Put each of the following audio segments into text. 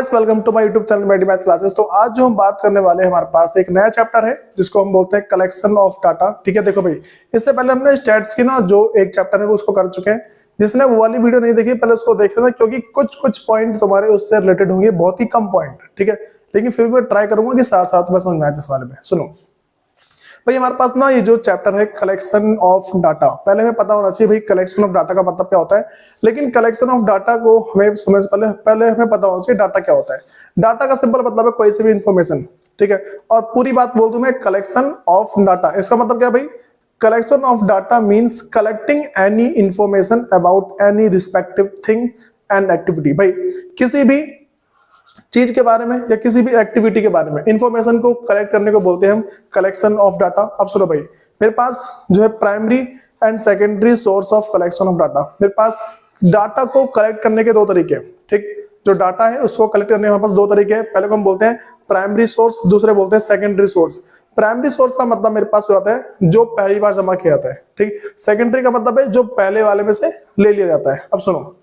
Guys, welcome to my YouTube channel Medi Math Classes. तो आज जो हम बात करने वाले हैं, हमारे पास एक नया चैप्टर है जिसको हम बोलते हैं कलेक्शन ऑफ डाटा। ठीक है, देखो भाई, इससे पहले हमने स्टैट्स की ना जो एक चैप्टर है वो उसको कर चुके हैं। जिसने वो वाली वीडियो नहीं देखी पहले उसको देख लेना, क्योंकि कुछ कुछ पॉइंट तुम्हारे उससे रिलेटेड होंगे, बहुत ही कम पॉइंट। ठीक है, लेकिन फिर भी मैं ट्राई करूंगा कि साथ साथ में समझ में आए इस बारे में। सुनो भाई, हमारे पास ना ये जो चैप्टर है कलेक्शन ऑफ डाटा, पहले हमें पता होना चाहिए भाई कलेक्शन ऑफ डाटा का मतलब क्या होता है। लेकिन कलेक्शन ऑफ डाटा को हमें समझ पहले हमें पता होना चाहिए डाटा क्या होता है। डाटा का सिंपल मतलब है कोई सी भी इंफॉर्मेशन। ठीक है, और पूरी बात बोल दूं मैं, कलेक्शन ऑफ डाटा इसका मतलब क्या है भाई? Collection of data means collecting any information about any respective thing and activity. भाई किसी भी चीज के बारे में या किसी भी एक्टिविटी के बारे में इंफॉर्मेशन को कलेक्ट करने को बोलते हैं हम कलेक्शन ऑफ डाटा। अब सुनो भाई, मेरे पास जो है primary and secondary source of collection of data. मेरे पास डाटा को कलेक्ट करने के दो तरीके हैं। ठीक, जो डाटा है उसको कलेक्ट करने के हमारे पास दो तरीके हैं। पहले को हम बोलते हैं प्राइमरी सोर्स, दूसरे बोलते हैं सेकेंडरी सोर्स। प्राइमरी सोर्स का मतलब मेरे पास होता है जो पहली बार जमा किया जाता है। ठीक, सेकेंडरी का मतलब है जो पहले वाले में से ले लिया जाता है। अब सुनो,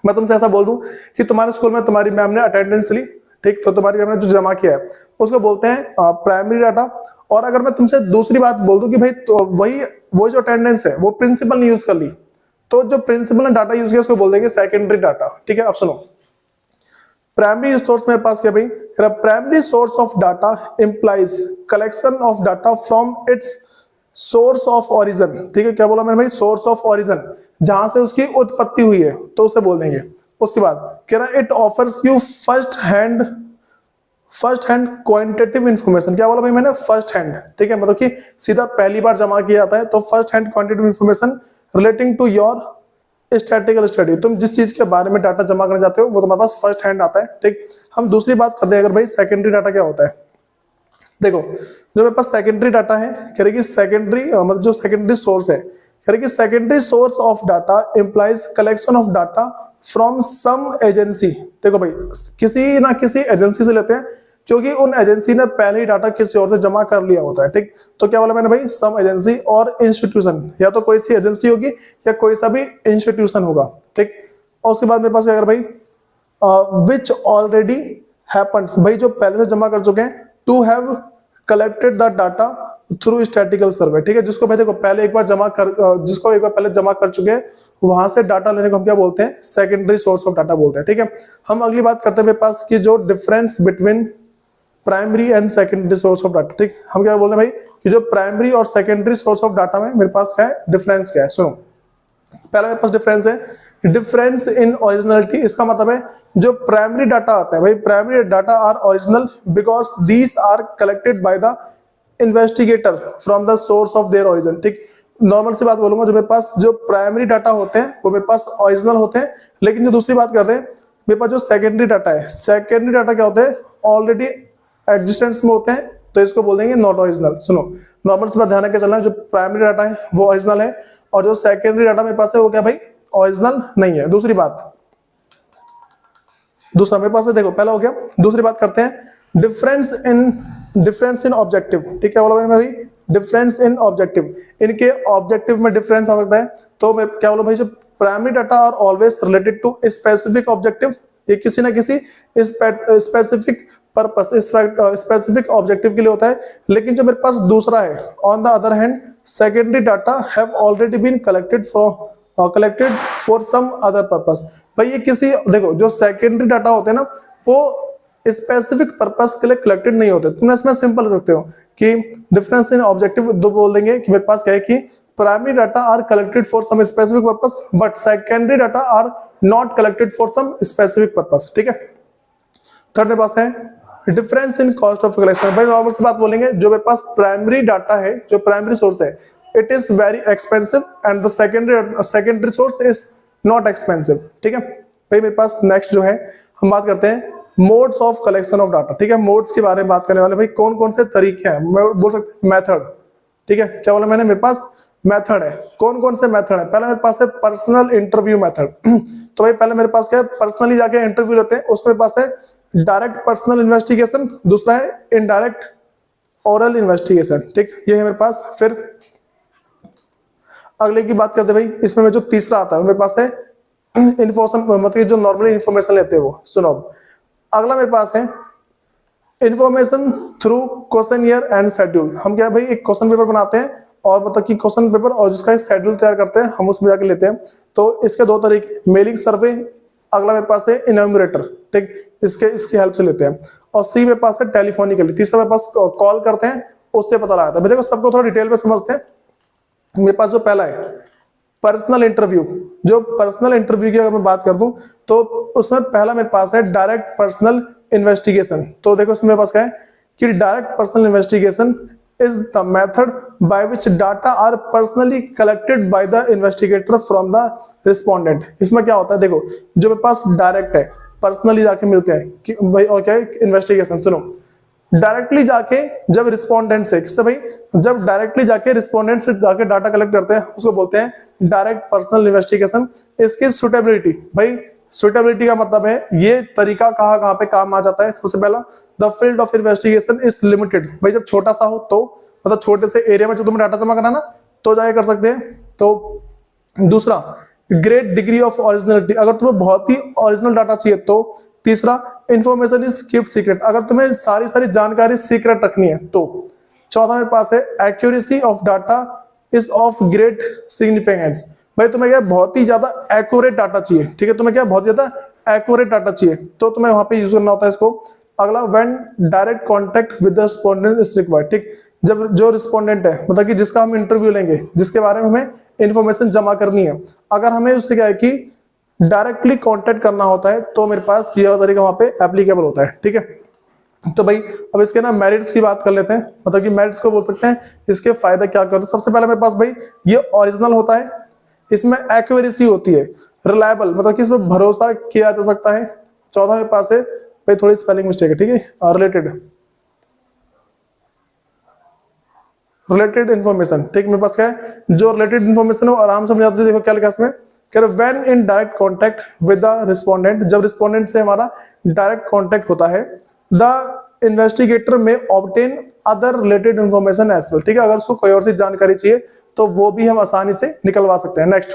मैं तुमसे ऐसा बोल दूं कि तुम्हारे स्कूल में तुम्हारी मैम ने अटेंडेंस ली, ठीक, तो तुम्हारी मैम ने जो जमा किया है उसको बोलते हैं प्राइमरी डाटा। और अगर मैं तुमसे दूसरी बात बोल दूं कि भाई तो वो जो अटेंडेंस है वो प्रिंसिपल ने यूज कर ली, तो जो प्रिंसिपल ने डाटा यूज किया उसको बोल देंगे सेकेंडरी डाटा। ठीक है, अब सुनो, प्राइमरी सोर्स मेरे पास क्या भाई? Primary source of data implies collection of data from its source of origin. ठीक है, क्या बोला मैंने भाई? सोर्स ऑफ ओरिजिन, जहां से उसकी उत्पत्ति हुई है तो उसे बोल देंगे। उसके बाद कह रहा है it offers you first hand quantitative information. क्या बोला भाई मैंने? First hand. ठीक है, मतलब कि सीधा पहली बार जमा किया जाता है, तो first hand quantitative information relating to your statical study. तुम जिस चीज के बारे में डाटा जमा करना चाहते हो वो तुम्हारे पास फर्स्ट हैंड आता है। ठीक, हम दूसरी बात करते हैं अगर भाई सेकेंडरी डाटा क्या होता है। देखो, जो मेरे पास सेकेंडरी डाटा है, कह रही कि सेकेंडरी मतलब जो सेकेंडरी सोर्स है, कह रही कि secondary source of data implies collection of data from some agency. देखो भाई, किसी ना किसी एजेंसी से लेते हैं, क्योंकि उन एजेंसी ने पहले ही डाटा किसी और से जमा कर लिया होता है। ठीक, तो क्या बोला मैंने भाई? सम एजेंसी और इंस्टीट्यूशन, या तो कोई सी एजेंसी होगी या कोई सा भी इंस्टीट्यूशन होगा। ठीक, और उसके बाद मेरे पास अगर भाई विच ऑलरेडी हैपेंस, भाई जो पहले से जमा कर चुके हैं, to have collected the data through statical survey. ठीक है, जिसको भाई देखो पहले एक बार जमा कर जिसको एक बार पहले जमा कर चुके हैं, वहां से डाटा लेने को हम क्या बोलते हैं? सेकेंडरी सोर्स ऑफ डाटा बोलते हैं। ठीक है, हम अगली बात करते हैं मेरे पास की जो difference between primary and secondary source of data. ठीक, हम क्या बोल रहे हैं भाई कि जो प्राइमरी और सेकेंडरी सोर्स ऑफ डाटा में मेरे पास क्या है, डिफरेंस क्या है। सुनो, पहला मेरे पास डिफरेंस है डिफरेंस इन ओरिजिनलिटी। इसका मतलब है जो प्राइमरी डाटा आता है भाई, primary data are original because these are collected by the investigator from the source of their origin. ठीक, नॉर्मल सी बात बोलूंगा, जो मेरे पास जो प्राइमरी डाटा होते हैं वो मेरे पास ओरिजिनल होते हैं। लेकिन जो दूसरी बात करते हैं, मेरे पास जो सेकेंडरी डाटा है, सेकेंडरी डाटा क्या होते हैं? ऑलरेडी एग्जिस्टेंस में होते हैं, तो इसको बोल देंगे नॉट ओरिजिनल। सुनो, नॉर्मल से बात ध्यान रखकर चलना है, जो प्राइमरी डाटा है वो ओरिजिनल है और जो सेकेंडरी डाटा मेरे पास है वो क्या भाई? ओरिजिनल नहीं है। दूसरी बात, दूसरा मेरे पास है, देखो पहला हो गया। दूसरी बात करते हैं डिफरेंस इन ऑब्जेक्टिव। ठीक है, बोला मैंने भाई डिफरेंस इन ऑब्जेक्टिव, इनके ऑब्जेक्टिव में डिफरेंस आ सकता है। तो मैं क्या बोला भाई, जो primary data are always related to specific objective, ये किसी ना किसी स्पेसिफिक पर्पस, स्पेसिफिक ऑब्जेक्टिव के लिए होता है। लेकिन जो मेरे पास दूसरा है, on the other hand secondary data have already been collected for some other purpose. भाई ये किसी, देखो जो सेकेंडरी डाटा होते हैं ना, वो स्पेसिफिक पर्पस के लिए कलेक्टेड नहीं होते। तुम इसमें सिंपल सकते हो कि डिफरेंस इन ऑब्जेक्टिव दो बोल देंगे कि मेरे पास क्या है कि primary data are collected for some specific purpose but secondary data are not collected for some specific purpose. ठीक है, थर्ड मेरे पास है difference in cost of collection. भाई नॉर्मल सी बात बोलेंगे, जो मेरे पास प्राइमरी डाटा है, जो प्राइमरी सोर्स है, it is very expensive and the secondary source is not expensive. ठीक है भाई, मेरे पास नेक्स्ट जो है हम बात करते हैं modes of collection of data. ठीक है, मोड्स के बारे में बात करने वाले भाई, कौन कौन से तरीके हैं, मैं बोल सकते मेथड। ठीक है, क्या बोला मैंने? मेरे पास मेथड है। कौन कौन से मेथड है? पहले मेरे पास है पर्सनल इंटरव्यू मेथड। तो भाई पहले मेरे पास क्या है, पर्सनली जाके इंटरव्यू लेते हैं, उसमें पास है डायरेक्ट पर्सनल इन्वेस्टिगेशन, दूसरा है इनडायरेक्ट ओरल इन्वेस्टिगेशन। ठीक, ये है मेरे पास। फिर अगले की बात करते हैं भाई, इसमें जो तीसरा आता है मेरे पास है इन्फॉर्मेशन, मतलब जो नॉर्मली इन्फॉर्मेशन लेते हैं वो। सुनो, अगला मेरे पास है information through questionnaire and schedule. हम क्या है भाई, एक क्वेश्चन पेपर बनाते हैं और मतलब कि क्वेश्चन पेपर और जिसका शेड्यूल तैयार करते हैं, हम उसमें जाके लेते हैं। तो इसके दो तरीके, मेलिंग सर्वे, अगला मेरे पास है इन्यूमरेटर, ठीक, इसकी हेल्प से लेते हैं। और सी मेरे पास है टेलीफोनिकली, तीसरा मेरे पास कॉल करते हैं, उससे पता लगाता है। देखो सबको थोड़ा डिटेल में समझते हैं। मेरे पास जो पहला है पर्सनल इंटरव्यू, जो पर्सनल इंटरव्यू की अगर मैं बात कर दूं तो उसमें पहला मेरे पास है डायरेक्ट पर्सनल इन्वेस्टिगेशन। तो देखो उसमें मेरे पास क्या है कि direct personal investigation is the method by which data are personally collected by the investigator from the respondent. इसमें क्या होता है, देखो जो मेरे पास डायरेक्ट है, पर्सनली जाके मिलते हैं कि भाई और क्या है इन्वेस्टिगेशन, सुनो डायरेक्टली जाके जब रिस्पोंडेंट से, किससे भाई, जब डायरेक्टली जाके रिस्पोंडेंट से जाके डाटा कलेक्ट करते हैं उसको बोलते हैं डायरेक्ट पर्सनल इन्वेस्टिगेशन। इसकी सुटेबिलिटी, भाई सुटेबिलिटी का मतलब है ये तरीका कहाँ कहाँ पे काम आ जाता है। सबसे पहला, the field of investigation is limited, भाई जब छोटा सा हो तो मतलब छोटे से एरिया में जो तुम्हें डाटा जमा करना ना तो जाके कर सकते हैं। तो दूसरा, ग्रेट डिग्री ऑफ ओरिजिनलिटी, अगर तुम्हें बहुत ही ओरिजिनल डाटा चाहिए तो। तीसरा, इंफॉर्मेशन इज कीप्ट सीक्रेट, अगर तुम्हें सारी जानकारी सीक्रेट रखनी है तो। चौथा मेरे पास है accuracy of data is of great significance, भाई तुम्हें क्या बहुत ही ज्यादा एक्यूरेट डाटा चाहिए, ठीक है, तुम्हें क्या बहुत ज्यादा एक्यूरेट डाटा चाहिए तो तुम्हें वहां पे यूज करना होता है इसको। अगला, when direct contact with the respondent is required, ठीक, जब जो रिस्पोंडेंट है मतलब कि जिसका हम इंटरव्यू लेंगे, जिसके बारे में हमें इंफॉर्मेशन जमा करनी है, अगर हमें उससे क्या है कि डायरेक्टली कांटेक्ट करना होता है तो मेरे पास ये वाला तरीका वहां पे एप्लीकेबल होता है, ठीक है। तो भाई अब इसके ना मेरिट्स की बात कर लेते हैं, मतलब कि मेरिट्स को बोल सकते हैं, इसके फायदे क्या क्या होते हैं। सबसे पहले मेरे पास भाई ये ओरिजिनल होता है, इसमें एक्यूरेसी होती है, रिलायबल मतलब कि इसमें भरोसा किया जा सकता है। चौथा मेरे पास है भाई थोड़ी स्पेलिंग मिस्टेक है, ठीक है, रिलेटेड इन्फॉर्मेशन, ठीक, मेरे पास क्या है जो रिलेटेड इन्फॉर्मेशन है वो आराम से समझ आती है। देखो क्या लिखा है इसमें, when in direct contact with the respondent, जब रिस्पोंडेंट से हमारा डायरेक्ट कांटेक्ट होता है, the investigator may obtain other related information as well, ठीक है, अगर उसको कोई और सी जानकारी चाहिए तो वो भी हम आसानी से निकलवा सकते हैं। नेक्स्ट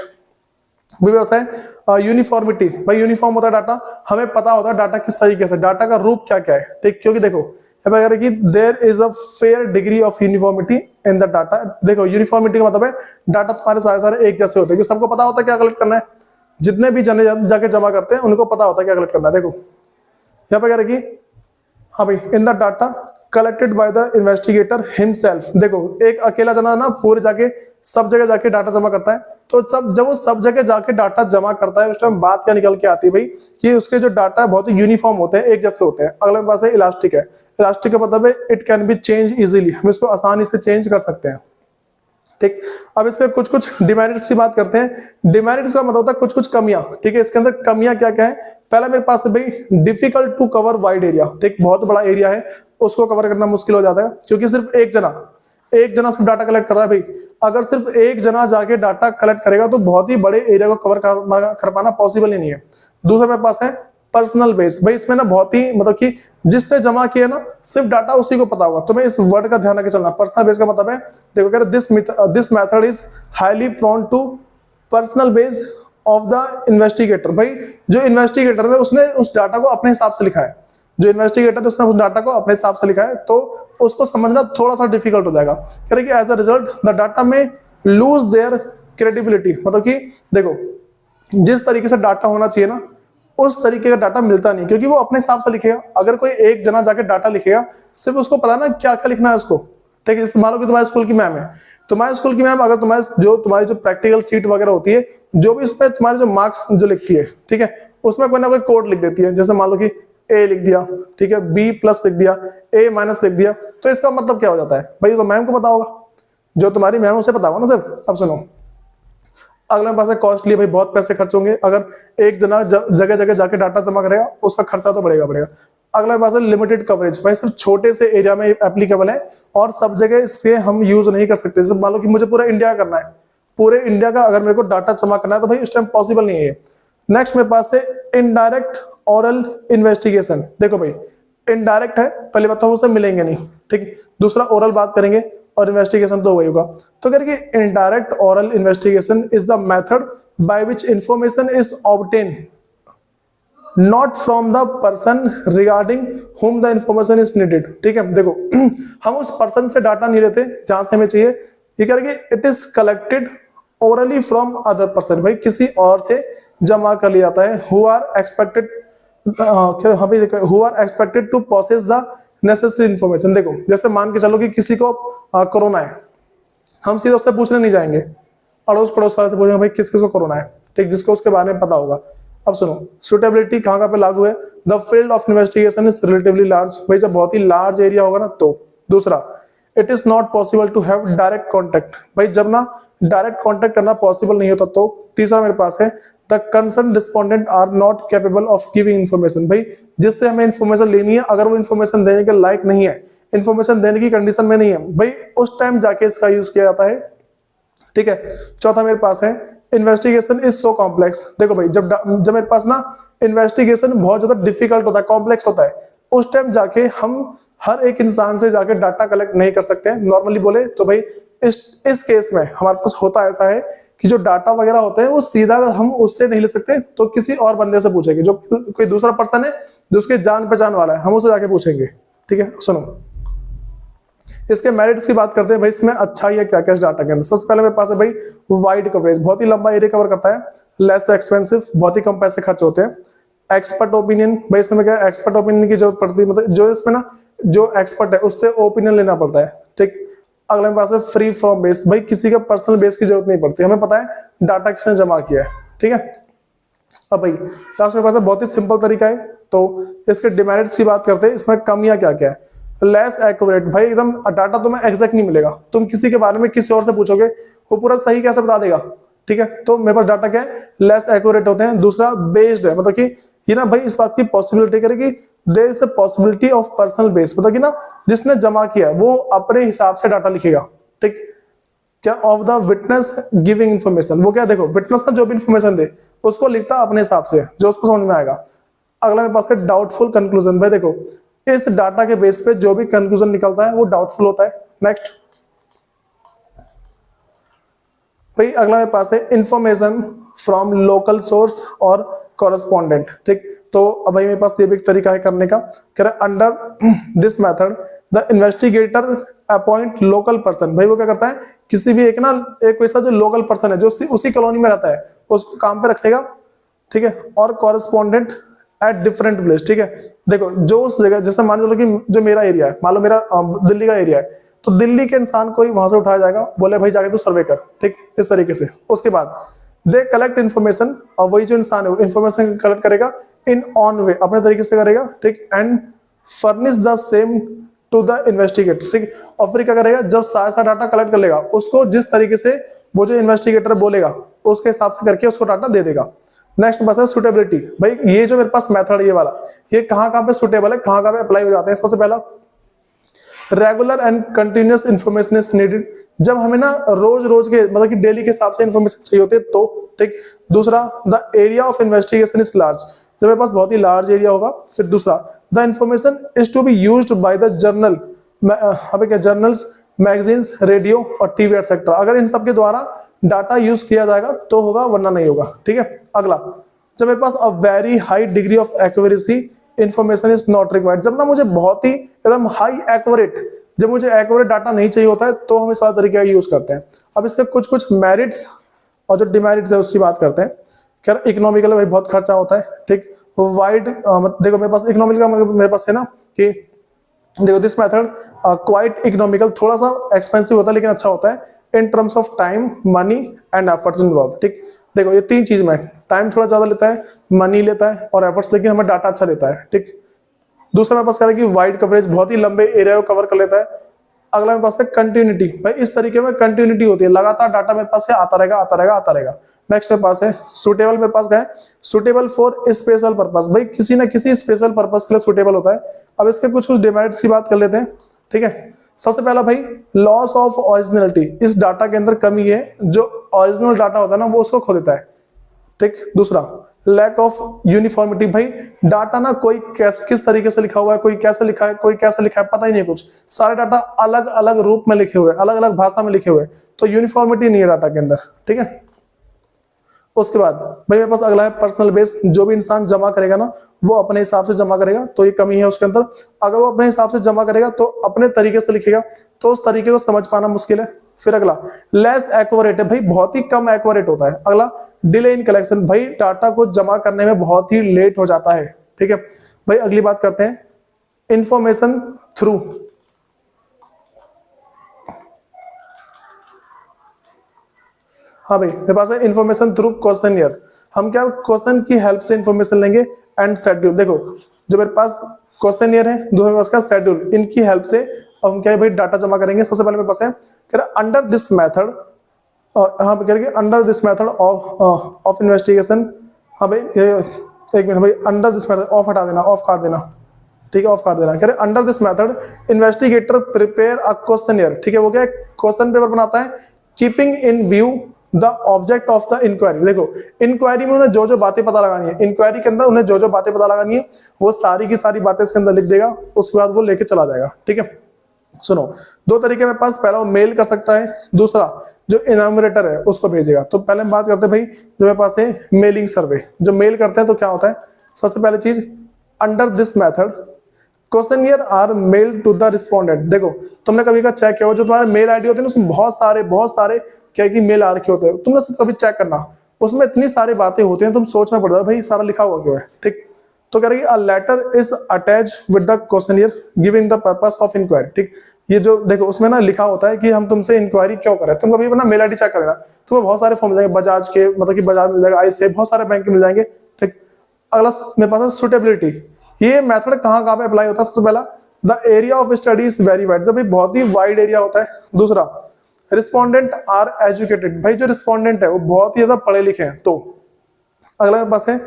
व्यवसाय यूनिफॉर्मिटी, भाई यूनिफॉर्म होता है डाटा, हमें पता होता है डाटा किस तरीके से, डाटा का रूप क्या क्या है, ठीक, क्योंकि देखो कि there is a fair degree of uniformity in the data. देखो यूनिफॉर्मिटी का मतलब है डाटा तुम्हारे सारे एक जैसे होते हैं, सबको पता होता है क्या कलेक्ट करना है, जितने भी जने जाके जमा करते हैं उनको पता होता है क्या कलेक्ट करना है। देखो यहाँ पे कह रहे कि हाँ भाई इन the data collected by the investigator himself, देखो एक अकेला जना ना पूरे जाके सब जगह जाके डाटा जमा करता है, तो जब वो सब जगह जाके डाटा जमा करता है उस टाइम बात क्या निकल के आती है भाई कि उसके जो डाटा है बहुत ही यूनिफॉर्म होते हैं, एक जैसे होते हैं। अगले पास है इलास्टिक है, इलास्टिक का मतलब है it can be change easily, हम इसको आसानी से चेंज कर सकते हैं, ठीक। अब इसके कुछ कुछ डिमेरिट्स की बात करते हैं। डिमेरिट्स का मतलब होता है कुछ कुछ कमियां, ठीक है, इसके अंदर कमियां क्या क्या है। पहला मेरे पास है भाई difficult to cover wide area, ठीक, बहुत बड़ा एरिया है उसको कवर करना मुश्किल हो जाता है क्योंकि सिर्फ एक जना सिर्फ डाटा कलेक्ट कर रहा है। भाई अगर सिर्फ एक जना जाके डाटा कलेक्ट करेगा तो बहुत ही बड़े एरिया को कवर कर पाना पॉसिबल ही नहीं है। दूसरा मेरे पास है पर्सनल बेस, भाई इसमें ना बहुत ही मतलब कि जिसने जमा किया ना सिर्फ डाटा उसी को पता होगा, तुम्हें इस वर्ड का ध्यान रखे चलना। पर्सनल बेस का मतलब है, देखो कह रहे this method is highly prone to personal bias of the investigator, भाई जो इन्वेस्टिगेटर है उसने उस डाटा को अपने हिसाब से लिखा है, जो इन्वेस्टिगेटर है उसने उस डाटा को अपने हिसाब से लिखा है तो उसको समझना थोड़ा सा डिफिकल्ट हो जाएगा। कह रहे कि as a result the data may lose their credibility, मतलब कि देखो जिस तरीके से डाटा होना चाहिए ना उस तरीके का डाटा मिलता नहीं क्योंकि वो अपने हिसाब से लिखेगा। अगर कोई एक जना जाके डाटा लिखेगा सिर्फ उसको पता ना क्या क्या लिखना है उसको, ठीक है। मान लो कि तुम्हारे स्कूल की मैम है, तुम्हारे स्कूल की मैम अगर तुम्हारी जो प्रैक्टिकल सीट वगैरह होती है जो भी उसमें तुम्हारे जो मार्क्स जो लिखती है, ठीक है, उसमें कोई ना कोई कोड लिख देती है, जैसे मान लो कि ए लिख दिया, ठीक है, बी प्लस लिख दिया, ए माइनस लिख दिया, तो इसका मतलब क्या हो जाता है भाई तो मैम को पता होगा, जो तुम्हारी मैम उसे पता होगा ना सिर्फ। अब सुनो अगले पास है कॉस्टली, भाई बहुत पैसे खर्च होंगे, अगर एक जना जगह जगह जाके डाटा जमा करेगा उसका खर्चा तो बढ़ेगा। अगला पास है लिमिटेड कवरेज, भाई सिर्फ छोटे से एरिया में एप्लीकेबल है और सब जगह से हम यूज नहीं कर सकते। जैसे मान लो कि मुझे पूरा इंडिया करना है, पूरे इंडिया का अगर मेरे को डाटा जमा करना है तो भाई उस टाइम पॉसिबल नहीं है। नेक्स्ट मेरे पास है इनडायरेक्ट ओरल इन्वेस्टिगेशन, देखो भाई इनडायरेक्ट है पहले बात तो उससे मिलेंगे नहीं, ठीक। दूसरा ओरल बात करेंगे और इन्वेस्टिगेशन तो वही होगा। तो कह रहे कि indirect oral investigation is the method by which information is obtain not from the person regarding whom the information is needed. ठीक है, देखो हम उस पर्सन से डाटा नहीं लेते जहां से हमें चाहिए। ये कह रहे कि it is collected orally from other person, भाई किसी और से जमा कर लिया जाता है। Who are expected who are expected to process the necessary information. देखो जैसे मान के चलो कि किसी को कोरोना है, हम सीधे उससे पूछने नहीं जाएंगे, अड़ोस पड़ोस वाले से पूछेंगे भाई किस किस को कोरोना है, ठीक, जिसको उसके बारे में पता होगा। अब सुनो, सुटेबिलिटी कहाँ पे लागू है? The field of investigation is relatively large, भाई जब बहुत ही लार्ज एरिया होगा ना तो। दूसरा, it is not possible to have direct contact, भाई जब ना डायरेक्ट कॉन्टेक्ट करना पॉसिबल नहीं होता तो। तीसरा मेरे पास है the concern respondent are not capable of giving information, भाई जिससे हमें इन्फॉर्मेशन लेनी है अगर वो इन्फॉर्मेशन देने के लायक नहीं है, इन्फॉर्मेशन देने की कंडीशन में नहीं है, भाई उस टाइम जाके इसका यूज किया जाता है। ठीक है, चौथा मेरे पास है इन्वेस्टिगेशन इज सो कॉम्प्लेक्स। देखो भाई जब मेरे पास ना इन्वेस्टिगेशन बहुत ज्यादा डिफिकल्ट होता है, कॉम्प्लेक्स होता है, उस टाइम जाके हम हर एक इंसान से जाके डाटा कलेक्ट नहीं कर सकते हैं। नॉर्मली बोले तो भाई इस केस में हमारे पास होता ऐसा है कि जो डाटा वगैरह होते हैं वो सीधा हम उससे नहीं ले सकते, तो किसी और बंदे से पूछेंगे, जो कोई दूसरा पर्सन है जो उसके जान पहचान वाला है, हम उससे जाके पूछेंगे। ठीक है, सुनो इसके मेरिट्स की बात करते हैं भाई, इसमें अच्छा ही है क्या क्या इस डाटा के अंदर। सबसे पहले मेरे पास है भाई वाइड कवरेज, बहुत ही लंबा एरिया कवर करता है। लेस एक्सपेंसिव, बहुत ही कम पैसे खर्च होते हैं। एक्सपर्ट ओपिनियन, भाई इसमें क्या एक्सपर्ट ओपिनियन की जरूरत पड़ती है, मतलब जो इसमें ना जो एक्सपर्ट है उससे ओपिनियन लेना पड़ता है। ठीक, अगला मेरे पास है फ्री फ्रॉम बेस, भाई किसी का पर्सनल बेस की जरूरत नहीं पड़ती, हमें पता है डाटा किसने जमा किया है। ठीक है, अब भाई लास्ट मेरे पास है बहुत ही सिंपल तरीका है, तो इसके डिमेरिट्स की बात करते हैं। इसमें कमियां क्या क्या है? लेस एक्यूरेट, भाई एकदम डाटा तुम्हें एग्जैक्ट नहीं मिलेगा, तुम किसी के बारे में किसी और से पूछोगे वो पूरा सही कैसे बता देगा। ठीक है, तो मेरे पास डाटा क्या है, लेस एक्यूरेट होते हैं। दूसरा बेस्ड है, मतलब कि ये ना भाई इस बात की पॉसिबिलिटी करेगी there is the possibility of personal bias, मतलब कि ना जिसने जमा किया वो अपने हिसाब से डाटा लिखेगा। ठीक, क्या of the witness giving information, वो क्या देखो विटनेस ना जो भी इन्फॉर्मेशन दे उसको लिखता अपने हिसाब से जो उसको समझ में आएगा। अगला मेरे पास है डाउटफुल कंक्लूजन, भाई देखो इस डाटा के बेस पे जो भी कंक्लूजन निकलता है वो डाउटफुल होता है। नेक्स्ट भाई अगला मेरे पास है इंफॉर्मेशन फ्रॉम लोकल सोर्स और कॉरेस्पॉन्डेंट। ठीक, तो अब भाई मेरे पास ये भी एक तरीका है करने का, कह रहा है under this method the investigator appoint local person, भाई वो क्या करता है किसी भी एक कोई सा जो लोकल पर्सन है जो उसी कॉलोनी में रहता है उसको काम पे रखेगा। ठीक है, और कॉरेस्पॉन्डेंट एट डिफरेंट प्लेस। ठीक है, देखो जो उस जगह जैसे मान लो कि जो मेरा एरिया है, मान लो मेरा दिल्ली का एरिया है, तो दिल्ली के इंसान को ही वहां से उठाया जाएगा, बोले भाई जाके तू सर्वे कर। ठीक, इस तरीके से उसके बाद दे कलेक्ट इन्फॉर्मेशन, और वही जो इंसान है वो इन्फॉर्मेशन कलेक्ट करेगा इन ऑन वे, अपने तरीके से करेगा। ठीक, and furnish the same to the investigator. ठीक, और फिर क्या करेगा जब सारा डाटा कलेक्ट कर लेगा उसको जिस तरीके से वो जो इन्वेस्टिगेटर बोलेगा उसके हिसाब से करके उसको डाटा दे देगा। नेक्स्ट बस है सुटेबिलिटी, भाई ये जो मेरे पास मेथड ये वाला ये कहाँ पे सुटेबल है, कहाँ पे अप्लाई हो जाते हैं। सबसे पहला regular and continuous information is needed, जब हमें ना रोज रोज के मतलब कि डेली के हिसाब से इन्फॉर्मेशन चाहिए होती है तो। ठीक, दूसरा the area of investigation is large, जब मेरे पास बहुत ही लार्ज एरिया होगा। फिर दूसरा the information is to be used by the journal, क्या जर्नल्स, मैगजीन्स, रेडियो और टीवी एटसेट्रा, अगर इन सब के द्वारा डाटा यूज किया जाएगा तो होगा वरना नहीं होगा। ठीक है, अगला जब मेरे पास a very high degree of accuracy information is not required, जब ना मुझे बहुत ही एकदम हाई एक्यूरेट, जब मुझे एक्यूरेट डाटा नहीं चाहिए होता है तो हम इस वाला तरीका यूज करते हैं। अब इसके कुछ कुछ मेरिट्स और जो डिमेरिट्स है उसकी बात करते हैं। क्या इकोनॉमिकल भाई बहुत खर्चा होता है। ठीक, वाइड देखो मेरे पास इकोनॉमिकल का मेरे पास है ना कि देखो दिस मेथड क्वाइट इकोनॉमिकल, थोड़ा सा एक्सपेंसिव होता है लेकिन अच्छा होता है in terms of time, money and efforts involve. ठीक, देखो ये तीन चीज में टाइम थोड़ा ज्यादा लेता है, मनी लेता है और एफर्ट्स, लेकिन हमें डाटा अच्छा देता है। ठीक, दूसरा मेरे पास कह रहा है कि वाइड कवरेज, बहुत ही लंबे एरिया को कवर कर लेता है। अगला मेरे पास है कंटिन्यूटी, भाई इस तरीके में कंटिन्यूटी होती है, लगातार डाटा मेरे पास आता रहेगा आता रहेगा आता रहेगा। नेक्स्ट मेरे पास है सुटेबल, मेरे पास क्या है सुटेबल फॉर स्पेशल पर्पस, भाई किसी ना किसी स्पेशल पर्पस के लिए सुटेबल होता है। अब इसके कुछ कुछ डिमेरिट्स की बात कर लेते हैं। ठीक है, सबसे पहला भाई लॉस ऑफ ओरिजिनलिटी, इस डाटा के अंदर कमी है, जो ओरिजिनल डाटा होता है ना वो उसको खो देता है। ठीक, दूसरा लैक ऑफ यूनिफॉर्मिटी, भाई डाटा ना कोई किस तरीके से लिखा हुआ है, कोई कैसे लिखा है, कोई कैसे लिखा है पता ही नहीं कुछ, सारे डाटा अलग अलग रूप में लिखे हुए, अलग अलग भाषा में लिखे हुए, तो यूनिफॉर्मिटी नहीं है डाटा के अंदर। ठीक है, उसके बाद भाई मेरे पास अगला है पर्सनल बेस, जो भी इंसान जमा करेगा ना वो अपने हिसाब से जमा करेगा, तो ये कमी है उसके अंदर। अगर वो अपने हिसाब से जमा करेगा तो अपने तरीके से लिखेगा, तो उस तरीके को समझ पाना मुश्किल है। फिर अगला लेस एक्यूरेट है, भाई बहुत ही कम एक्यूरेट होता है। अगला डिले इन कलेक्शन, भाई डाटा को जमा करने में बहुत ही लेट हो जाता है। ठीक है भाई, अगली बात करते हैं इंफॉर्मेशन थ्रू। हाँ भाई मेरे पास है इंफॉर्मेशन थ्रू क्वेश्चनियर। हम क्या क्वेश्चन की हेल्प से इंफॉर्मेशन लेंगे। एंड शेड्यूल, देखो जो मेरे पास क्वेश्चनियर है, दूसरे मेरे पास का शेड्यूल, इनकी हेल्प से अब हम क्या है भाई डाटा जमा करेंगे। सबसे पहले मेरे पास है अंडर दिस मेथड, हाँ करेंगे under this method of investigation. हाँ भाई एक मिनट भाई, अंडर दिस मेथड ऑफ हटा देना, ऑफ काट देना, ठीक है ऑफ काट देना। कह रहे under this method investigator prepare a questionnaire, ठीक है वो क्या क्वेश्चन पेपर बनाता है keeping in view the object of the inquiry. देखो इंक्वायरी में उन्हें जो जो बातें पता लगानी है, इंक्वायरी के अंदर उन्हें जो जो बातें पता लगानी है वो सारी की सारी बातें इसके अंदर लिख देगा, उसके बाद वो लेके चला जाएगा। ठीक है सुनो, दो तरीके मेरे पास, पहला वो मेल कर सकता है, दूसरा जो इनॉमिनेटर है उसको भेजेगा। तो पहले हम बात करते हैं भाई जो मेरे पास है मेलिंग सर्वे, जो मेल करते हैं तो क्या होता है। सबसे पहले चीज under this method questionnaire are mail to the respondent. देखो तुमने कभी का चेक किया हो, जो तुम्हारे मेल आईडी होते हैं उसमें बहुत सारे क्या कि मेल आ रखे होते हैं, तुमने कभी चेक करना, उसमें इतनी सारी बातें होती हैं तुम सोच में पड़ जाओ भाई सारा लिखा हुआ क्यों है। ठीक, तो कह रही a letter is attach with the questionnaire giving the purpose of inquiry. ठीक, ये जो देखो उसमें ना लिखा होता है कि हम तुमसे इंक्वायरी क्यों करें। तुम कभी ना मेल आईडी चेक करेगा, तुम्हें बहुत सारे फॉर्म मिल जाएंगे, बजाज के मतलब कि बजाज मिल जाएगा, ICICI बहुत सारे बैंक के मिल जाएंगे। ठीक, अगला मेरे पास है सुटेबिलिटी। ये मेथड कहाँ पे अप्लाई होता है। सबसे पहला the area of study is very wide, जब बहुत ही वाइड एरिया होता है। दूसरा रिस्पोंडेंट आर एजुकेटेड, भाई जो रिस्पोंडेंट है वो बहुत ही ज्यादा पढ़े लिखे हैं। तो अगला मेरे पास है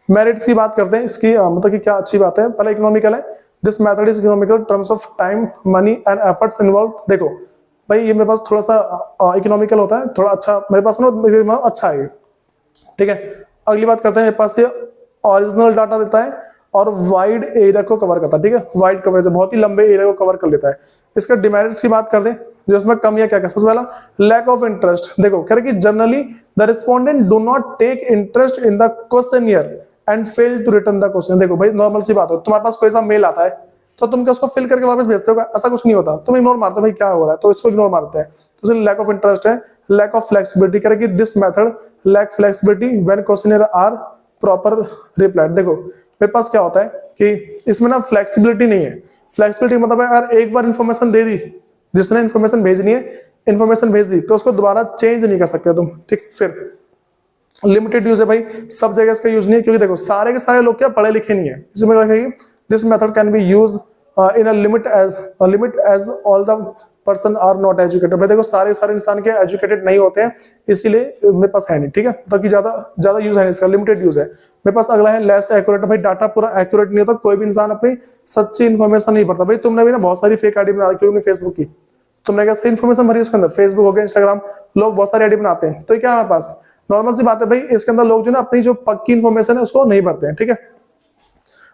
मेरिट्स की बात करते हैं, इसकी मतलब कि क्या अच्छी बात है। पहले इकोनॉमिकल है, this method is economical terms of time money and efforts involve. देखो भाई ये मेरे पास थोड़ा सा इकोनॉमिकल होता है, थोड़ा अच्छा मेरे पास ना अच्छा है। ठीक है, अगली बात करते हैं, मेरे पास ये ओरिजिनल डाटा देता है और वाइड एरिया को कवर करता है। ठीक है, वाइड कवरेज, बहुत ही लंबे एरिया को कवर कर लेता है। इसका डिमेरिट्स की बात कर दें, जो इसमें कमियां क्या क्या। सबसे पहला लैक ऑफ इंटरेस्ट। देखो कह रहे कि generally the respondent do not take interest in the questionnaire and fail to return the question. देखो भाई नॉर्मल सी बात है, तुम्हारे पास कोई सा मेल आता है तो तुम क्या उसको फिल करके वापस भेजते हो, ऐसा कुछ नहीं होता, तुम इग्नोर मारते हो भाई क्या हो रहा है, तो इसको इग्नोर मारते हैं। तो इसलिए लैक ऑफ इंटरेस्ट है। लैक ऑफ फ्लेक्सिबिलिटी, कह रहे कि this method lack flexibility when questionnaire are proper replied. देखो मेरे पास क्या होता है कि इसमें ना फ्लेक्सिबिलिटी नहीं है। फ्लेक्सिबिलिटी मतलब है अगर एक बार इंफॉर्मेशन दे दी, जिसने इंफॉर्मेशन भेजनी है इंफॉर्मेशन भेज दी, तो उसको दोबारा चेंज नहीं कर सकते तुम। ठीक, फिर लिमिटेड यूज है भाई, सब जगह इसका यूज नहीं है, क्योंकि देखो सारे के सारे लोग क्या पढ़े लिखे नहीं है। इसमें लिखेगी this method can be use in a limit as all the person are not educated. भाई देखो सारे इंसान के एजुकेटेड नहीं होते हैं, इसीलिए मेरे पास है नहीं। ठीक है, ताकि ज्यादा यूज है नहीं इसका, लिमिटेड यूज है। मेरे पास अगला है लेस एक्यूरेट। भाई डाटा पूरा एक्यूरेट नहीं होता, कोई भी इंसान अपनी सच्ची इन्फॉर्मेशन नहीं भरता। भाई तुमने भी ना बहुत सारी फेक आईडी बना रखी होगी फेसबुक की, तुमने क्या सही इन्फॉर्मेशन भरी उसके अंदर। फेसबुक हो गया, इंस्टाग्राम, लोग बहुत सारी आईडी बनाते हैं, तो क्या हमारे पास नॉर्मल सी बात है भाई, इसके अंदर लोग जो ना अपनी जो पक्की इन्फॉर्मेशन है उसको नहीं भरते हैं। ठीक है,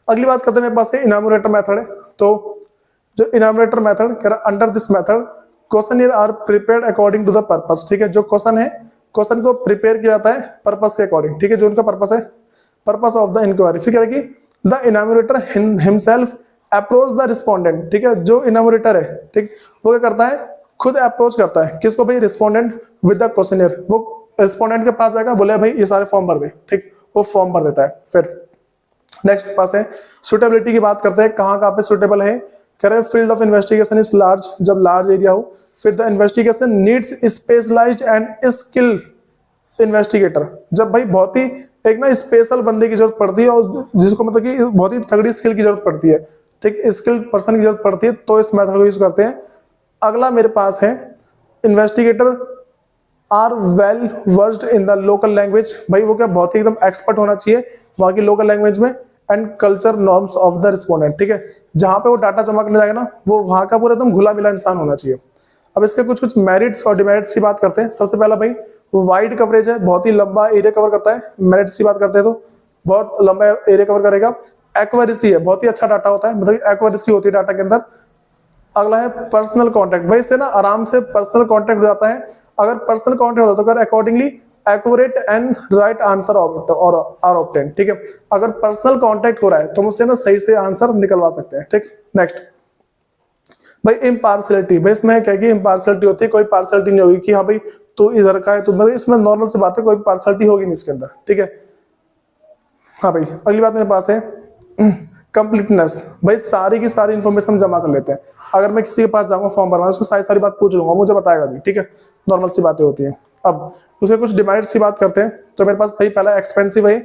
अगली बात करते हैं, मेरे पास इनॉमिनेटर मेथड है। तो जो इनॉमिनेटर मेथड कह रहा under this method questionnaire are prepared according to the purpose. ठीक है, जो क्वेश्चन है क्वेश्चन को प्रिपेयर किया जाता है पर्पस के अकॉर्डिंग। ठीक है, जो उनका पर्पस है, पर्पस ऑफ द इंक्वायरी। फिर क्या है the enumerator himself approach the respondent. ठीक है, जो इनॉमिनेटर है ठीक वो क्या करता है, खुद अप्रोच करता है किसको भाई, रिस्पोंडेंट विद द क्वेश्चनियर। वो रिस्पोंडेंट के पास जाएगा, बोले भाई ये सारे फॉर्म भर दे। ठीक, वो फॉर्म भर देता है। फिर नेक्स्ट पास है सुटेबिलिटी की बात करते हैं, कहाँ पे सुटेबल है। कह रहे field of investigation is large, जब लार्ज एरिया हो। फिर the investigation needs specialised and skilled investigator, जब भाई बहुत ही एक ना स्पेशल बंदे की जरूरत पड़ती है और जिसको मतलब कि बहुत ही तगड़ी स्किल की जरूरत पड़ती है। ठीक, स्किल्ड पर्सन की जरूरत पड़ती है, तो इस मेथड को यूज करते हैं। अगला मेरे पास है investigator are well versed in the local language. भाई वो क्या बहुत ही एकदम एक्सपर्ट होना चाहिए वहां की लोकल लैंग्वेज में, and culture norms of the respondent. ठीक है, जहां पे वो डाटा जमा करने जाएगा ना वो वहां का पूरा एकदम घुला मिला इंसान होना चाहिए। अब इसके कुछ मेरिट्स और डिमेरिट्स की बात करते हैं। सबसे पहला भाई वाइड कवरेज है, बहुत ही लंबा एरिया कवर करता है। मेरिट्स की बात करते हैं तो बहुत लंबा एरिया कवर करेगा। एक्यूरेसी है, बहुत ही अच्छा डाटा होता है, मतलब एक्यूरेसी होती है डाटा के अंदर। अगला है पर्सनल कॉन्टेक्ट, भाई इससे ना आराम से पर्सनल कॉन्टेक्ट हो जाता है। अगर पर्सनल कॉन्टेक्ट होता है तो अगर accordingly accurate and right answer are obtain, ठीक है। अगर पर्सनल कांटेक्ट हो रहा है तो मुझसे ना सही से आंसर निकलवा सकते हैं, ठीक। नेक्स्ट भाई इम्पार्शियलिटी, भाई इसमें क्या कि इम्पार्शियलिटी होती है, कोई पार्शियलिटी नहीं होगी कि हाँ भाई तू इधर का है, तो मतलब इसमें नॉर्मल सी बात है, कोई पार्शियलिटी होगी नहीं इसके अंदर, ठीक है। हाँ भाई अगली बात मेरे पास है कंप्लीटनेस, भाई सारी की सारी इन्फॉर्मेशन जमा कर लेते हैं। अगर मैं किसी के पास जाऊंगा फॉर्म भरवाना, उसको सारी सारी बात पूछ लूंगा, मुझे बताएगा भी, ठीक है। नॉर्मल सी बातें होती हैं। अब उसके कुछ डिमांड्स की बात करते हैं, तो मेरे पास भाई पहला एक्सपेंसिव है,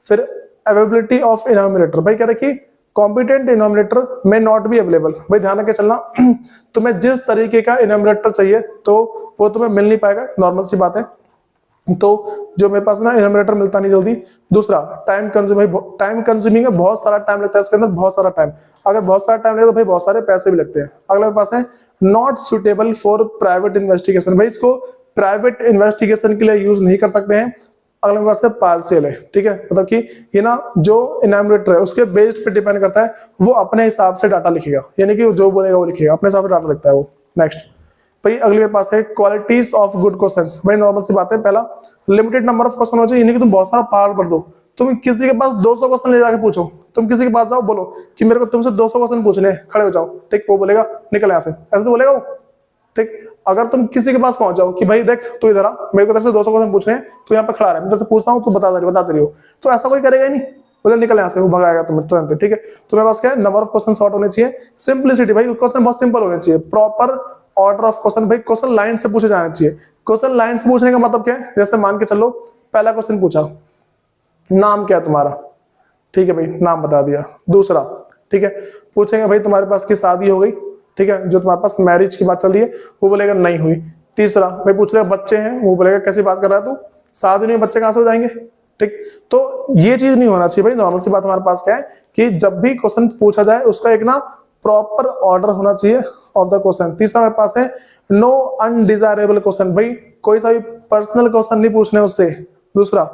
फिर अवेलेबिलिटी ऑफ इनोमिनेटर, भाई कह रहे कि कॉम्पिटेंट इनोमिनेटर में नॉट बी अवेलेबल, भाई ध्यान रखे चलना तुम्हें जिस तरीके का इनोमिनेटर चाहिए तो वो तुम्हें मिल नहीं पाएगा, नॉर्मल सी बात है। तो जो मेरे पास ना इनोमिनेटर मिलता नहीं जल्दी। दूसरा टाइम कंज्यूमिंग है, बहुत सारा टाइम लगता है इसके अंदर, बहुत सारा टाइम। अगर बहुत सारा टाइम लगे तो भाई बहुत सारे पैसे भी लगते हैं। अगला मेरे पास है not suitable for private investigation, भाई इसको प्राइवेट इन्वेस्टिगेशन के लिए यूज नहीं कर सकते हैं। अगला मेरे पास है पार्शियल है, ठीक है, मतलब कि ये ना जो इनोमिनेटर है उसके बेस्ड पे डिपेंड करता है, वो अपने हिसाब से डाटा लिखेगा, यानी कि जो बोलेगा वो लिखेगा, अपने हिसाब से डाटा लिखता है वो। नेक्स्ट भाई अगले मेरे पास है क्वालिटीज ऑफ गुड क्वेश्चंस, भाई नॉर्मल सी बात है, पहला लिमिटेड नंबर ऑफ क्वेश्चन हो चाहिए, यानी कि तुम बहुत सारा पहाड़ पढ़ दो। तुम किसी के पास 200 क्वेश्चन ले जाके पूछो, तुम किसी के पास जाओ बोलो कि मेरे को तुमसे 200 क्वेश्चन पूछने, खड़े हो जाओ, ठीक, वो बोलेगा निकल यहाँ से, ऐसे तो बोलेगा वो, ठीक। अगर तुम किसी के पास पहुंच जाओ कि भाई देख तू इधर आ, मेरे को तेरे से 200 क्वेश्चन पूछने, तू यहाँ पे खड़ा रहा है, मैं तेरे से पूछता हूँ, तू बता दे रही हो, तो ऐसा कोई करेगा ही नहीं, बोले निकल यहाँ से, वो भगाएगा तुम्हें तुरंत, ठीक है। तो मेरे पास क्या है, नंबर ऑफ क्वेश्चन शॉर्ट होने चाहिए, सिंपलिसिटी, भाई क्वेश्चन बहुत सिंपल होने चाहिए, प्रॉपर ऑर्डर ऑफ क्वेश्चन, भाई क्वेश्चन लाइन से पूछे जाने चाहिए। क्वेश्चन लाइन से पूछने का मतलब क्या है, जैसे मान के चलो पहला क्वेश्चन पूछा नाम क्या है तुम्हारा, ठीक है भाई नाम बता दिया। दूसरा ठीक है पूछेंगे भाई तुम्हारे पास की शादी हो गई, ठीक है, जो तुम्हारे पास मैरिज की बात चल रही है, वो बोलेगा नहीं हुई। तीसरा भाई पूछ रहे बच्चे हैं, वो बोलेगा कैसी बात कर रहा है तू, शादी नहीं, बच्चे कहां से हो जाएंगे, ठीक। तो ये चीज नहीं होना चाहिए भाई, नॉर्मल सी बात हमारे पास क्या है कि जब भी क्वेश्चन पूछा जाए उसका एक ना प्रॉपर ऑर्डर होना चाहिए ऑफ द क्वेश्चन। तीसरा मेरे पास है नो अनडिजायरेबल क्वेश्चन, भाई कोई सा भी पर्सनल क्वेश्चन नहीं पूछने उससे। दूसरा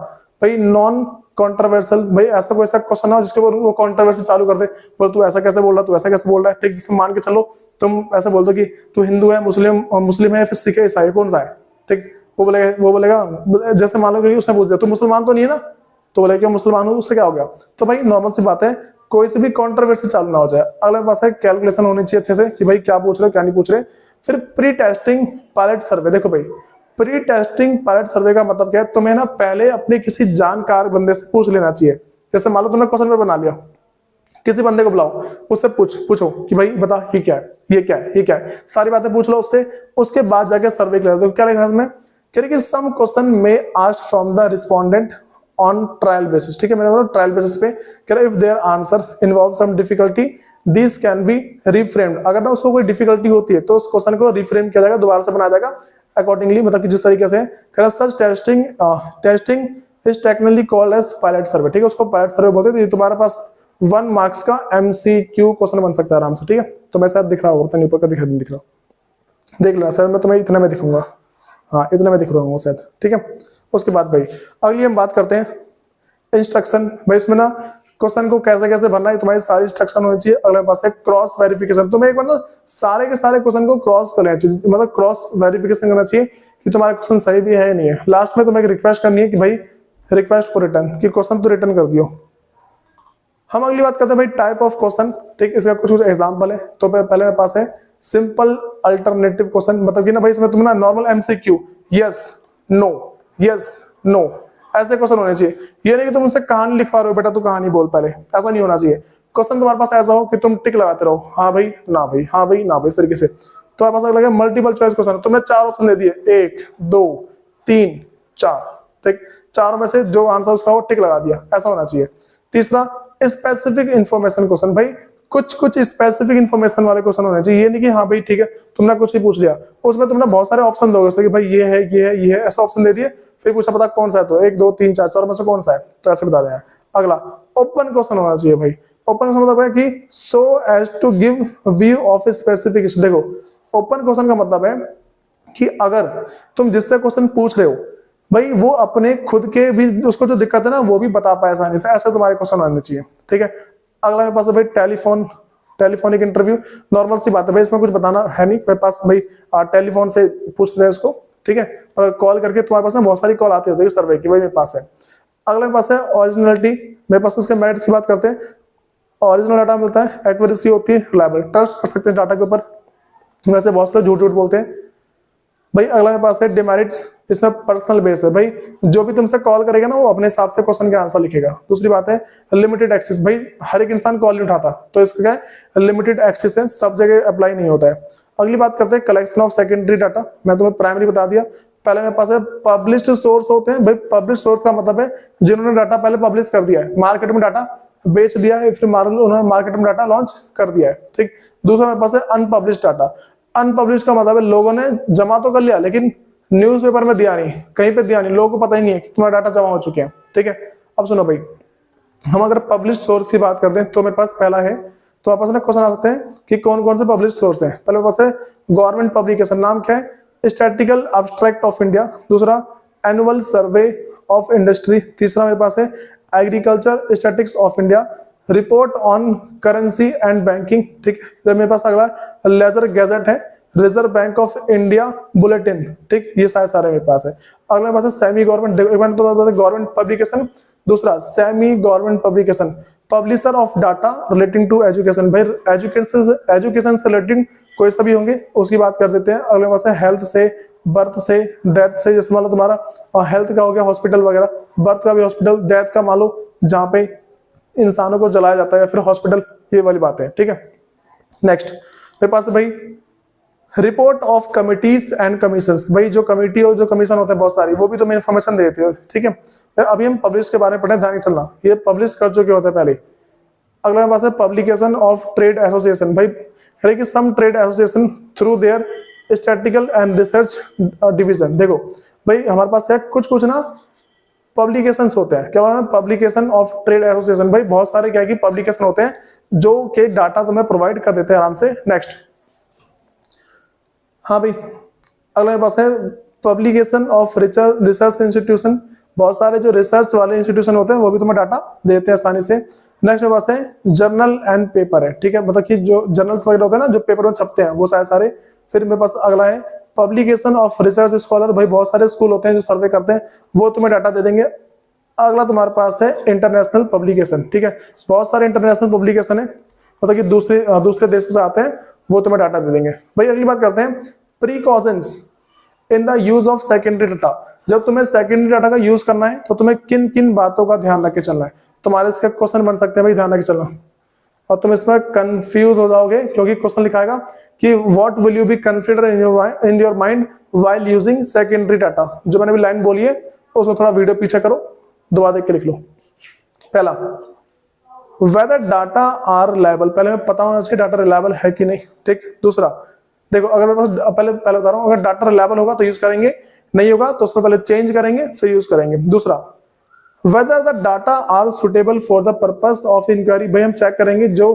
भाई नॉन कॉन्ट्रोवर्शियल, भाई ऐसा कोई सा क्वेश्चन हो जिसके वो कंट्रोवर्सी चालू कर दे, बोल तू ऐसा कैसे बोल रहा, तू ऐसा कैसे बोल रहा है, ठीक। जिससे मान के चलो तुम ऐसा बोल दो कि तू हिंदू है, मुस्लिम है, फिर सिख है, ईसाई कौन सा है, ठीक। वो बोलेगा जैसे मान लो कि उसने पूछ दिया तू मुसलमान तो नहीं है ना, तो बोले कि मुसलमान हो, उससे क्या हो गया। तो भाई नॉर्मल सी बात है, कोई से भी कंट्रोवर्सी चालू ना हो जाए। अगला पास है कैलकुलेशन होनी चाहिए अच्छे से कि भाई क्या पूछ रहे क्या नहीं पूछ रहे। फिर प्री टेस्टिंग पायलट सर्वे, देखो भाई प्री टेस्टिंग पायलट सर्वे का मतलब क्या है, तुम्हें ना पहले अपने किसी जानकार बंदे से पूछ लेना चाहिए। जैसे मान लो तुमने क्वेश्चन पेपर बना लिया, किसी बंदे को बुलाओ, उससे पूछो कि भाई बता ये क्या है, ये क्या है, ये क्या है, सारी बातें पूछ लो उससे। उसके बाद जाके सर्वे कर दो। क्या लिखा इसमें, कह रही कि सम क्वेश्चन में asked from the respondent on trial basis, ठीक है, मैंने बोला ट्रायल बेसिस पे। कह रहा if their answer involve some difficulty this can be reframed, अगर ना उसको कोई डिफिकल्टी होती है तो उस क्वेश्चन को रिफ्रेम किया जाएगा, दोबारा से बनाया जाएगा अकॉर्डिंगली, मतलब कि जिस तरीके से। कह रहा such testing is technically called as pilot survey, ठीक है, उसको पायलट सर्वे बोलते हैं। तो ये तुम्हारे पास 1 मार्क्स का MCQ क्वेश्चन बन सकता है आराम से, ठीक है। तो मैं शायद दिख रहा होगा, ऊपर का दिख रहा, देख लेना शायद मैं तुम्हें इतना में दिखूंगा, हाँ इतना में दिख रहा हूँ शायद, ठीक है। उसके बाद भाई अगली हम बात करते हैं इंस्ट्रक्शन, भाई इसमें ना क्वेश्चन को कैसे कैसे भरना है, तुम्हारी सारी इंस्ट्रक्शन होनी चाहिए। अगले पास है क्रॉस वेरिफिकेशन, तुम्हें एक बार ना सारे के सारे क्वेश्चन को क्रॉस कर लेना चाहिए, मतलब क्रॉस वेरिफिकेशन करना चाहिए कि तुम्हारा क्वेश्चन सही भी है नहीं है। लास्ट में तुम्हें एक रिक्वेस्ट करनी है कि भाई रिक्वेस्ट फॉर रिटर्न, कि क्वेश्चन तो रिटर्न कर दियो। हम अगली बात करते हैं भाई टाइप ऑफ क्वेश्चन, ठीक, इसका कुछ एग्जाम्पल है। तो पहले मेरे पास है सिंपल अल्टरनेटिव क्वेश्चन, मतलब कि ना भाई इसमें तुम ना नॉर्मल MCQ यस नो ऐसे क्वेश्चन होने चाहिए। ये नहीं कि तुम उससे कहानी लिखवा रहे हो, बेटा तू कहानी बोल पहले, ऐसा नहीं होना चाहिए। क्वेश्चन तुम्हारे पास ऐसा हो कि तुम टिक लगाते रहो, हाँ भाई ना भाई, हाँ भाई ना भाई, इस तरीके से। तुम्हारे पास लगे मल्टीपल चॉइस क्वेश्चन, तुमने 4 ऑप्शन दे दिए, 1 2 3 4, ठीक, चारों में से जो आंसर उसका हो टिक लगा दिया, ऐसा होना चाहिए। तीसरा स्पेसिफिक इन्फॉर्मेशन क्वेश्चन, भाई कुछ स्पेसिफिक इन्फॉर्मेशन वाले क्वेश्चन होने चाहिए। ये नहीं कि हाँ भाई ठीक है तुमने कुछ ही पूछ लिया, उसमें तुमने बहुत सारे ऑप्शन दोगे कि भाई ये है ये है ये है, ऐसा ऑप्शन दे दिए, फिर पूछा पता कौन सा है, तो 1 2 3 4 चार में से कौन सा है, तो ऐसे बता दें। अगला ओपन क्वेश्चन होना चाहिए, भाई ओपन क्वेश्चन मतलब है कि so as to give view of specific issue. देखो ओपन क्वेश्चन का मतलब है कि अगर तुम जिससे क्वेश्चन पूछ रहे हो भाई वो अपने खुद के भी उसको जो दिक्कत है ना वो भी बता पाए आसानी से, ऐसे तुम्हारे क्वेश्चन आने चाहिए, ठीक है। अगला मेरे पास है भाई टेलीफोनिक इंटरव्यू, नॉर्मल सी बात है भाई, इसमें कुछ बताना है नहीं मेरे पास, भाई टेलीफोन से पूछते हैं इसको, ठीक है, और कॉल करके तुम्हारे पास ना बहुत सारी कॉल आती होती है सर्वे की, वही मेरे पास है। अगला मेरे पास है ओरिजिनलिटी, मेरे पास इसके मेरिट्स की बात करते हैं। ओरिजिनल डाटा मिलता है, एक्यूरेसी होती है, रिलायबल, ट्रस्ट कर सकते हैं डाटा के ऊपर, वैसे बहुत सारे झूठ झूठ बोलते हैं भाई। अगला मेरे पास है डिमेरिट्स, इसमें पर्सनल बेस है भाई, जो भी तुमसे कॉल करेगा ना वो अपने हिसाब से क्वेश्चन के आंसर लिखेगा। दूसरी बात है लिमिटेड एक्सेस, भाई हर एक इंसान कॉल नहीं उठाता, तो इसका क्या है लिमिटेड एक्सेस है, सब जगह अप्लाई नहीं होता है। अगली बात करते हैं कलेक्शन ऑफ सेकेंडरी डाटा, मैं तुम्हें प्राइमरी बता दिया। पहले मेरे पास है पब्लिश्ड सोर्स होते हैं भाई, पब्लिश सोर्स का मतलब है जिन्होंने डाटा पहले पब्लिश कर दिया है, मार्केट में डाटा बेच दिया है, फिर उन्होंने मार्केट में डाटा लॉन्च कर दिया है, ठीक। दूसरा मेरे पास है अनपब्लिश्ड डाटा, अनपब्लिश का मतलब है लोगों ने जमा तो कर लिया लेकिन न्यूज़पेपर में दिया नहीं, कहीं पे दिया नहीं, लोगों को पता ही नहीं है कि तुम्हारा डाटा जमा हो चुके हैं, ठीक है। अब सुनो भाई, हम अगर पब्लिश सोर्स की बात करते हैं तो मेरे पास पहला है, तो आपस में क्वेश्चन आ सकते हैं कि कौन कौन से पब्लिश सोर्स हैं। पहले मेरे पास है गवर्नमेंट पब्लिकेशन, नाम क्या है स्टैटिस्टिकल एब्स्ट्रैक्ट ऑफ इंडिया, दूसरा एनुअल सर्वे ऑफ इंडस्ट्री, तीसरा मेरे पास है agriculture statistics of India, report on currency and banking, ठीक है। मेरे पास अगला लेजर गैजेट है, reserve bank of India bulletin, ठीक, ये सारे मेरे पास है। अगला मेरे पास है सेमी गवर्नमेंट, गवर्नमेंट पब्लिकेशन, दूसरा semi government publication, publisher of data relating to education, भाई एजुकेशन से रिलेटिंग कोई सा भी होंगे उसकी बात कर देते हैं। अगले पास है हेल्थ से, बर्थ से, डेथ से, जैसे मान लो तुम्हारा हेल्थ का हो गया हॉस्पिटल वगैरह, बर्थ का भी हॉस्पिटल, डेथ का मान लो जहाँ पे इंसानों को जलाया जाता है या फिर हॉस्पिटल, ये वाली बात है, ठीक है। नेक्स्ट मेरे पास है भाई report of committees and commissions, भाई जो कमिटी और जो कमीशन होते हैं बहुत सारी, वो भी तुम्हें इन्फॉर्मेशन देते हो, ठीक है। अभी हम पब्लिश के बारे में पढ़े, ध्यान नहीं चलना, ये पब्लिश कर चुके होते हैं पहले। अगला मेरे पास है पब्लिकेशन ऑफ ट्रेड एसोसिएशन, भाई some trade association through their statistical and research division, देखो भाई हमारे पास है कुछ ना पब्लिकेशंस होते हैं, क्या होता है पब्लिकेशन ऑफ ट्रेड एसोसिएशन, भाई बहुत सारे क्या है कि पब्लिकेशन होते हैं जो के डाटा तुम्हें प्रोवाइड कर देते हैं आराम से। नेक्स्ट, हाँ भाई अगला मेरे पास है पब्लिकेशन ऑफ रिसर्च इंस्टीट्यूशन, बहुत सारे जो रिसर्च वाले इंस्टीट्यूशन होते हैं वो भी तुम्हें डाटा देते हैं आसानी से। नेक्स्ट मेरे पास है जर्नल एंड पेपर है, ठीक है, मतलब कि जो जर्नल्स वगैरह होते हैं ना जो पेपर में छपते हैं वो सारे। फिर मेरे पास अगला है पब्लिकेशन ऑफ रिसर्च स्कॉलर, भाई बहुत सारे स्कूल होते हैं जो सर्वे करते हैं वो तुम्हें डाटा दे देंगे। अगला तुम्हारे पास है इंटरनेशनल पब्लिकेशन, ठीक है, बहुत सारे इंटरनेशनल पब्लिकेशन है, मतलब कि दूसरे देशों से आते हैं वो तुम्हें डाटा दे देंगे। भाई अगली बात करते हैं precautions in the use of secondary data, जब तुम्हें सेकेंडरी डाटा का यूज करना है तो तुम्हें किन किन बातों का ध्यान रख के चलना है, तुम्हारे इसका क्वेश्चन बन सकते हैं भाई, ध्यान रख के चलना। और तुम इसमें कंफ्यूज हो जाओगे क्योंकि क्वेश्चन लिखाएगा कि what will you B consider in your mind while using secondary data, जो मैंने भी लाइन बोली है उसको थोड़ा वीडियो पीछे करो, दोबारा देख के लिख लो। पहला वेदर डाटा आर रिलायबल, पहले मैं पता होना चाहिए डाटा रिलायबल है कि नहीं, ठीक। दूसरा देखो अगर मेरे पास पहले बता रहा हूं अगर डाटा रिलायबल होगा तो यूज करेंगे, नहीं होगा तो उसमें पहले चेंज करेंगे फिर यूज करेंगे। दूसरा whether the data are suitable for the purpose of inquiry, भाई हम चेक करेंगे जो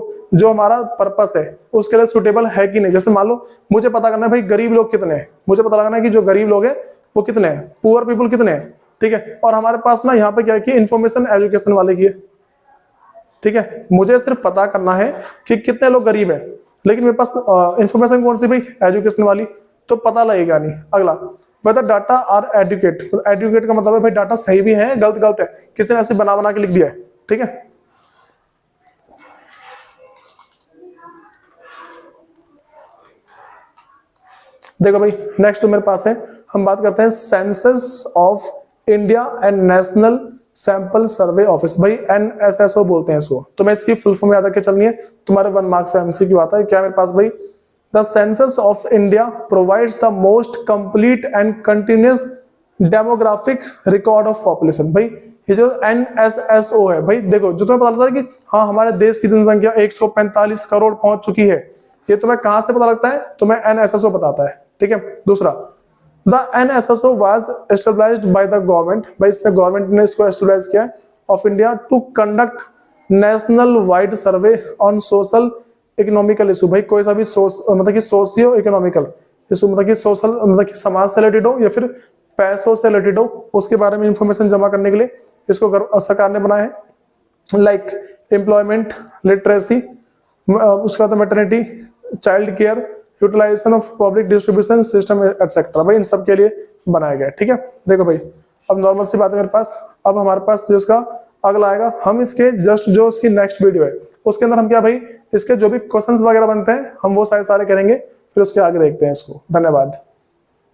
हमारा पर्पस है उसके लिए सुटेबल है कि नहीं। जैसे मान लो मुझे पता करना है भाई गरीब लोग कितने हैं, मुझे पता लगाना है कि जो गरीब लोग हैं वो कितने हैं, पुअर पीपल कितने हैं, ठीक है। और हमारे पास ना यहाँ पे क्या है कि इन्फॉर्मेशन एजुकेशन वाले की है, ठीक है, मुझे सिर्फ पता करना है कि कितने लोग गरीब है, लेकिन मेरे पास इंफॉर्मेशन कौन सी भाई एजुकेशन वाली, तो पता लगेगा नहीं। अगला whether data are adequate, adequate का मतलब है भाई डाटा सही भी है गलत है, किसी ने ऐसे बना के लिख दिया है, ठीक है। देखो भाई नेक्स्ट तो मेरे पास है, हम बात करते हैं census of India and national sample survey office, भाई NSSO बोलते हैं इसको, तो मैं इसकी फुल फॉर्म याद रख के चलनी है, तुम्हारे 1 मार्क्स से एमसीक्यू आता है। क्या मेरे पास भाई The Census of India provides the most complete and continuous demographic record of population, भाई ये जो NSSO है, भाई देखो जो तुम्हें पता लगता है कि हाँ हमारे देश की जनसंख्या 145 करोड़ पहुंच चुकी है, ये तुम्हें कहां से पता लगता है, तुम्हें NSSO बताता है, ठीक है। दूसरा The NSSO was established by the government, भाई इसमें गवर्नमेंट ने इसको एस्टेब्लिश किया of India to conduct national wide survey on social economical issue, भाई कोई सा भी मतलब कि सोशियो इकोनॉमिकल इशू, मतलब कि सोशल मतलब कि समाज से रिलेटेड हो या फिर पैसों से रिलेटेड हो, उसके बारे में इंफॉर्मेशन जमा करने के लिए इसको सरकार ने बनाया है। लाइक एम्प्लॉयमेंट, लिटरेसी, उसका तो maternity, child care, utilisation of public distribution system etcetera, भाई इन सब के लिए बनाया गया है। ठीक है, देखो भाई अब नॉर्मल सी बात है मेरे पास। अब हमारे पास जो इसका अगला आएगा, हम इसके जस्ट जो इसकी नेक्स्ट वीडियो है उसके अंदर हम क्या भाई इसके जो भी क्वेश्चंस वगैरह बनते हैं हम वो सारे सारे करेंगे, फिर उसके आगे देखते हैं इसको। धन्यवाद।